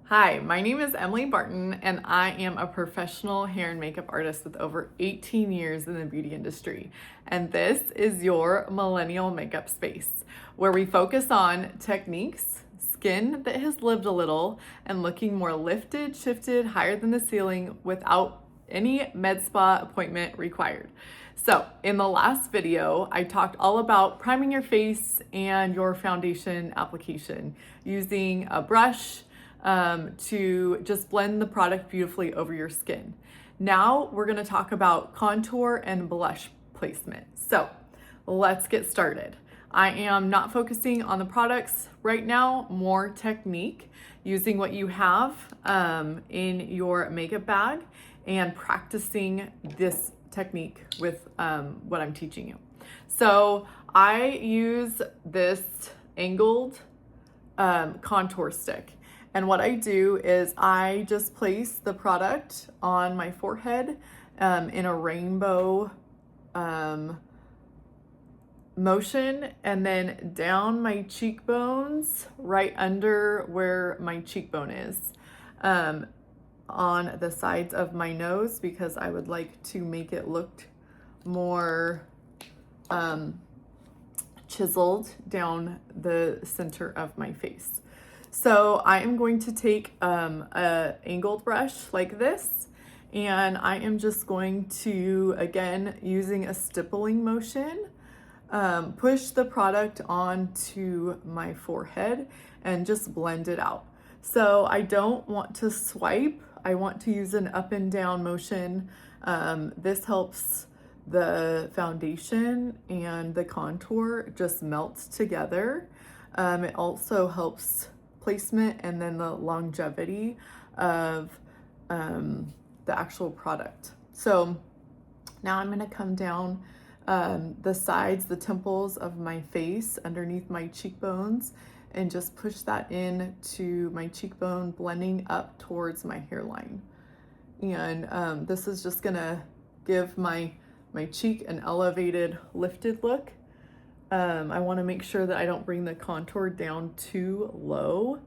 Hi, my name is Emily Barton, and I am a professional hair and makeup artist with over 18 years in the beauty industry. And this is your millennial makeup space, where we focus on techniques, skin that has lived a little, and looking more lifted, shifted, higher than the ceiling without any med spa appointment required. So in the last video, I talked all about priming your face and your foundation application using a brush, to just blend the product beautifully over your skin. Now we're gonna talk about contour and blush placement. So let's get started. I am not focusing on the products right now, more technique, using what you have in your makeup bag and practicing this technique with what I'm teaching you. So I use this angled contour stick. And what I do is I just place the product on my forehead in a rainbow motion, and then down my cheekbones, right under where my cheekbone is, on the sides of my nose, because I would like to make it look more chiseled down the center of my face. So I am going to take a angled brush like this, and I am just going to, again, using a stippling motion, push the product onto my forehead and just blend it out. So I don't want to swipe, I want to use an up and down motion. This helps the foundation and the contour just melt together. It also helps placement and then the longevity of the actual product. So now I'm going to come down the sides, the temples of my face, underneath my cheekbones, and just push that in to my cheekbone, blending up towards my hairline. And this is just going to give my cheek an elevated, lifted look. I want to make sure that I don't bring the contour down too low,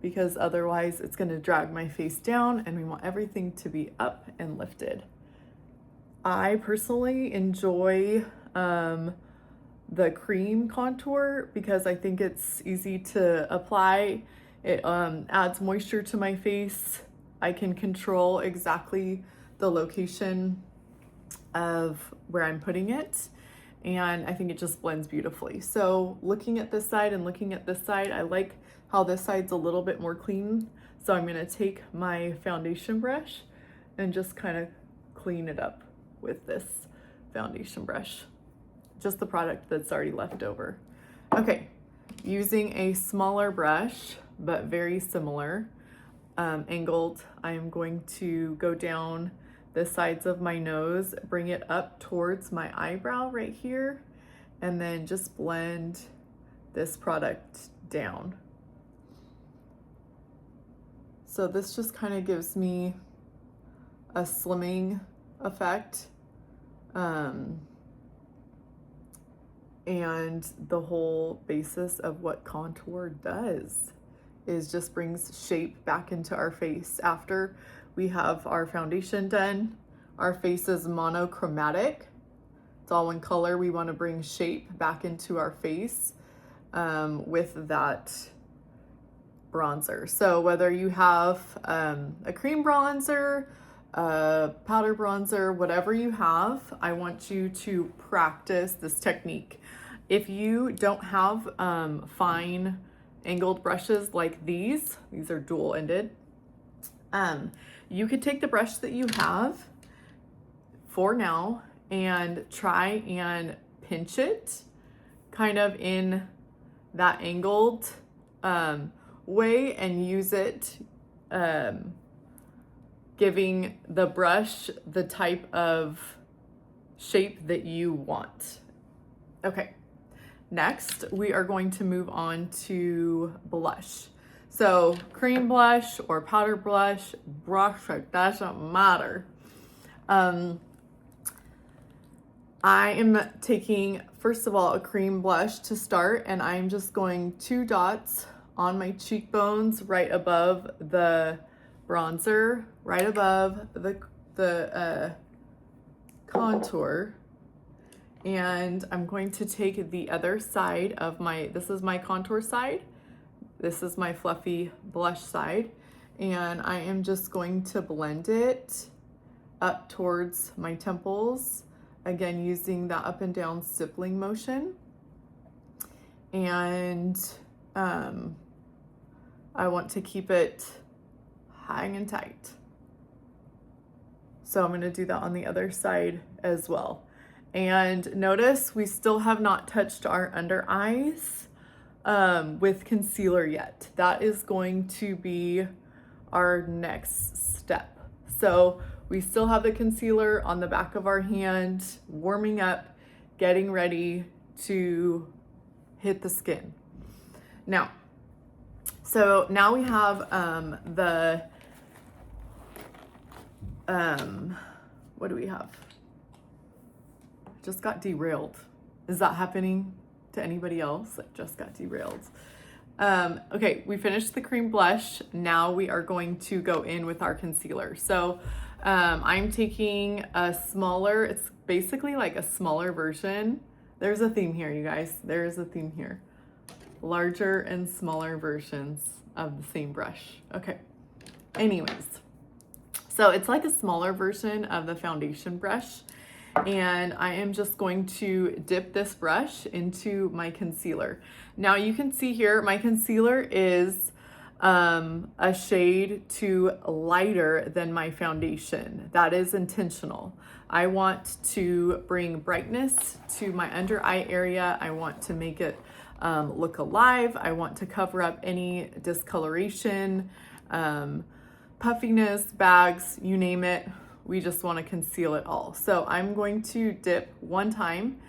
because otherwise it's going to drag my face down, and we want everything to be up and lifted. I personally enjoy the cream contour because I think it's easy to apply. It adds moisture to my face. I can control exactly the location of where I'm putting it, and I think it just blends beautifully. So looking at this side and looking at this side, I like how this side's a little bit more clean. So I'm gonna take my foundation brush and just kind of clean it up with this foundation brush, just the product that's already left over. Okay, using a smaller brush, but very similar, angled, I am going to go down the sides of my nose, bring it up towards my eyebrow right here, and then just blend this product down. So this just kind of gives me a slimming effect. And the whole basis of what contour does is just brings shape back into our face. After we have our foundation done, our face is monochromatic. It's all one color. We want to bring shape back into our face with that bronzer. So whether you have a cream bronzer, powder bronzer, whatever you have, I want you to practice this technique. If you don't have fine angled brushes like these are dual ended, you could take the brush that you have for now and try and pinch it kind of in that angled way, and use it, giving the brush the type of shape that you want. Okay, next we are going to move on to blush. So cream blush or powder blush, it doesn't matter. I am taking, first of all, a cream blush to start, and I'm just going 2 dots on my cheekbones, right above the bronzer, right above the contour. And I'm going to take the other side of this is my contour side, this is my fluffy blush side, and I am just going to blend it up towards my temples, again using that up and down stippling motion. And I want to keep it hanging tight. So I'm going to do that on the other side as well. And notice we still have not touched our under eyes with concealer yet. That is going to be our next step. So we still have the concealer on the back of our hand, warming up, getting ready to hit the skin. Now, so now we have what do we have? Just got derailed. Is that happening to anybody else? It just got derailed. Okay, we finished the cream blush. Now we are going to go in with our concealer. So I'm taking a smaller, it's basically like a smaller version. There's a theme here, you guys. There is a theme here. Larger and smaller versions of the same brush. Okay, anyways. So it's like a smaller version of the foundation brush. And I am just going to dip this brush into my concealer. Now you can see here, my concealer is a shade too lighter than my foundation. That is intentional. I want to bring brightness to my under eye area. I want to make it look alive. I want to cover up any discoloration, puffiness, bags, you name it. We just want to conceal it all. So I'm going to dip one time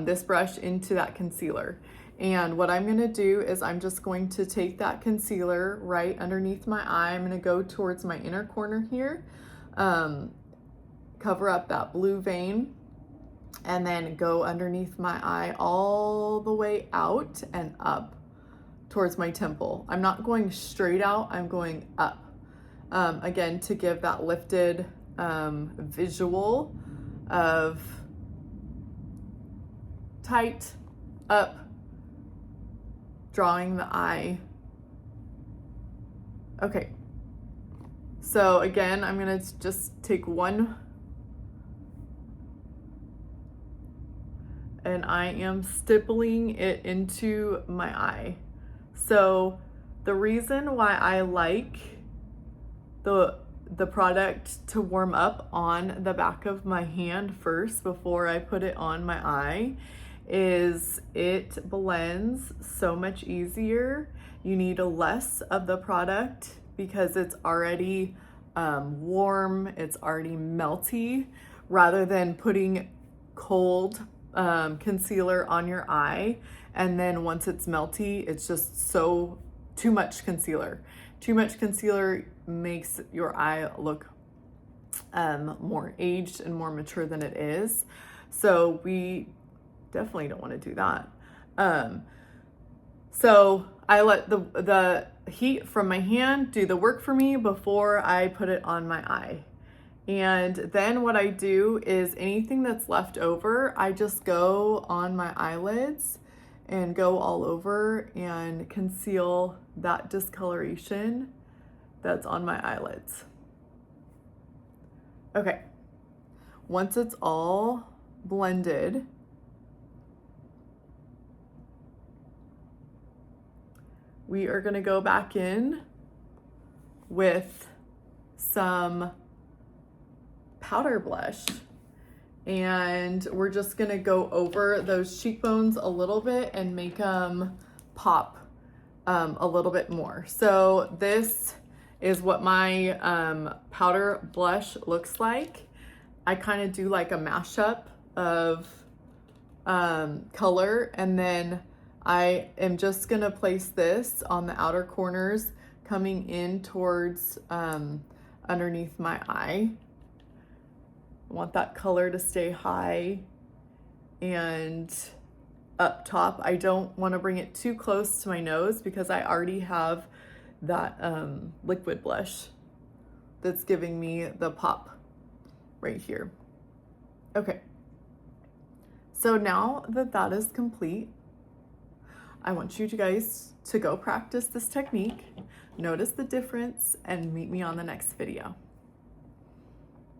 this brush into that concealer. And what I'm going to do is I'm just going to take that concealer right underneath my eye. I'm going to go towards my inner corner here, cover up that blue vein, and then go underneath my eye all the way out and up towards my temple. I'm not going straight out, I'm going up. Again, to give that lifted visual of tight, up, drawing the eye. Okay, so again, I'm gonna just take one, and I am stippling it into my eye. So the reason why I like the product to warm up on the back of my hand first before I put it on my eye is it blends so much easier. You need less of the product because it's already warm, it's already melty, rather than putting cold concealer on your eye, and then once it's melty, it's just too much concealer. Too much concealer makes your eye look more aged and more mature than it is. So we definitely don't want to do that. So I let the heat from my hand do the work for me before I put it on my eye. And then what I do is anything that's left over, I just go on my eyelids and go all over and conceal that discoloration that's on my eyelids. Okay, once it's all blended, we are gonna go back in with some powder blush, and we're just gonna go over those cheekbones a little bit and make them pop a little bit more. So this is what my powder blush looks like. I kind of do like a mashup of color, and then I am just gonna place this on the outer corners coming in towards underneath my eye. I want that color to stay high, and up top. I don't want to bring it too close to my nose because I already have that liquid blush that's giving me the pop right here. Okay, so now that that is complete, I want you guys to go practice this technique, notice the difference, and meet me on the next video.